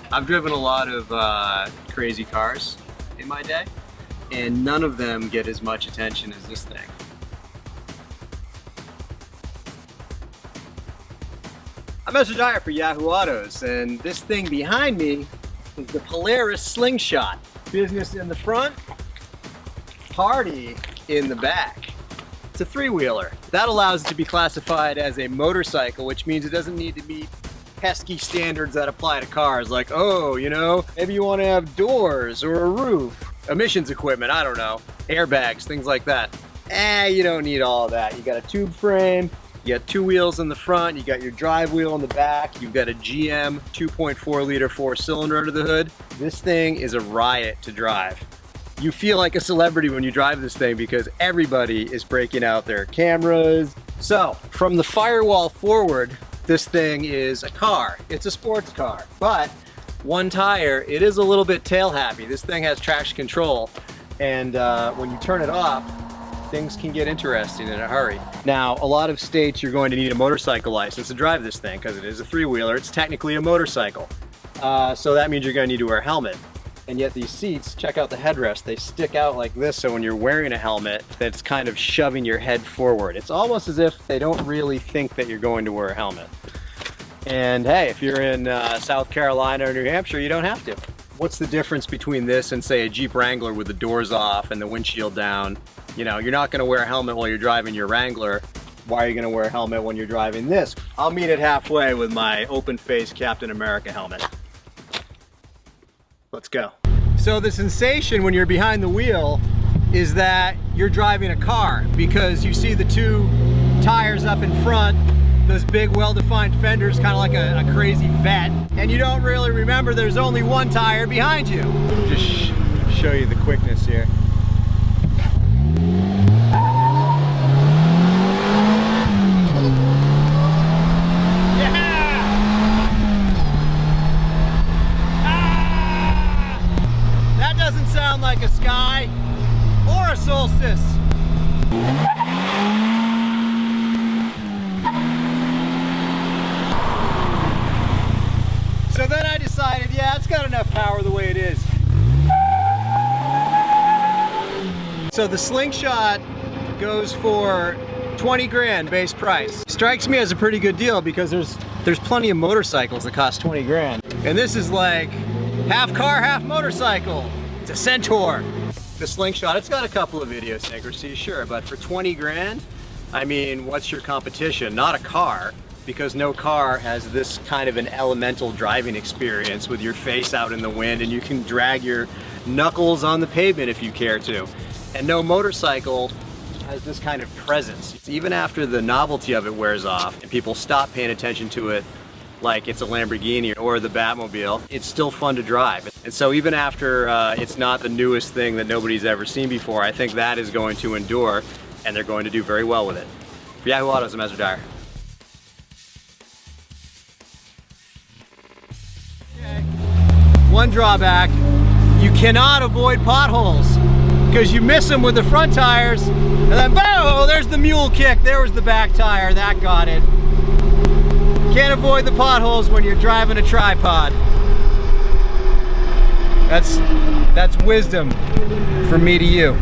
I've driven a lot of crazy cars in my day, and none of them get as much attention as this thing. I'm Ezra Dyer for Yahoo Autos, and this thing behind me is the Polaris Slingshot. Business in the front, party in the back. It's a three-wheeler. That allows it to be classified as a motorcycle, which means it doesn't need to meet pesky standards that apply to cars, like, oh, you know, maybe you want to have doors or a roof, emissions equipment, I don't know, airbags, things like that. You don't need all of that. You got a tube frame, you got two wheels in the front, you got your drive wheel in the back, you've got a GM 2.4 liter four-cylinder under the hood. This thing is a riot to drive. You feel like a celebrity when you drive this thing because everybody is breaking out their cameras. So, from the firewall forward, this thing is a car. It's a sports car, but one tire, it is a little bit tail happy. This thing has traction control, and when you turn it off, things can get interesting in a hurry. Now, a lot of states you're going to need a motorcycle license to drive this thing because it is a three-wheeler. It's technically a motorcycle. So that means you're going to need to wear a helmet. And yet these seats, check out the headrest, they stick out like this, so when you're wearing a helmet, that's kind of shoving your head forward. It's almost as if they don't really think that you're going to wear a helmet. And hey, if you're in South Carolina or New Hampshire, you don't have to. What's the difference between this and, say, a Jeep Wrangler with the doors off and the windshield down? You know, you're not going to wear a helmet while you're driving your Wrangler. Why are you going to wear a helmet when you're driving this? I'll meet it halfway with my open-face Captain America helmet. Let's go. So the sensation when you're behind the wheel is that you're driving a car, because you see the two tires up in front, those big well-defined fenders, kind of like a crazy vet, and you don't really remember there's only one tire behind you. Just show you the quickness here. Sound like a sky or a solstice. So then I decided, yeah, it's got enough power the way it is. So the Slingshot goes for 20 grand base price. Strikes me as a pretty good deal because there's plenty of motorcycles that cost 20 grand. And this is like half car, half motorcycle. It's a Centaur. The Slingshot, it's got a couple of idiosyncrasies, sure, but for 20 grand, I mean, what's your competition? Not a car, because no car has this kind of an elemental driving experience with your face out in the wind and you can drag your knuckles on the pavement if you care to. And no motorcycle has this kind of presence. Even after the novelty of it wears off and people stop paying attention to it like it's a Lamborghini or the Batmobile, it's still fun to drive. And so even after it's not the newest thing that nobody's ever seen before, I think that is going to endure, and they're going to do very well with it. For Yahoo Autos, I'm Ezra Dyer. Okay. One drawback, you cannot avoid potholes because you miss them with the front tires, and then boom, there's the mule kick, there was the back tire, that got it. Can't avoid the potholes when you're driving a tripod. That's wisdom from me to you.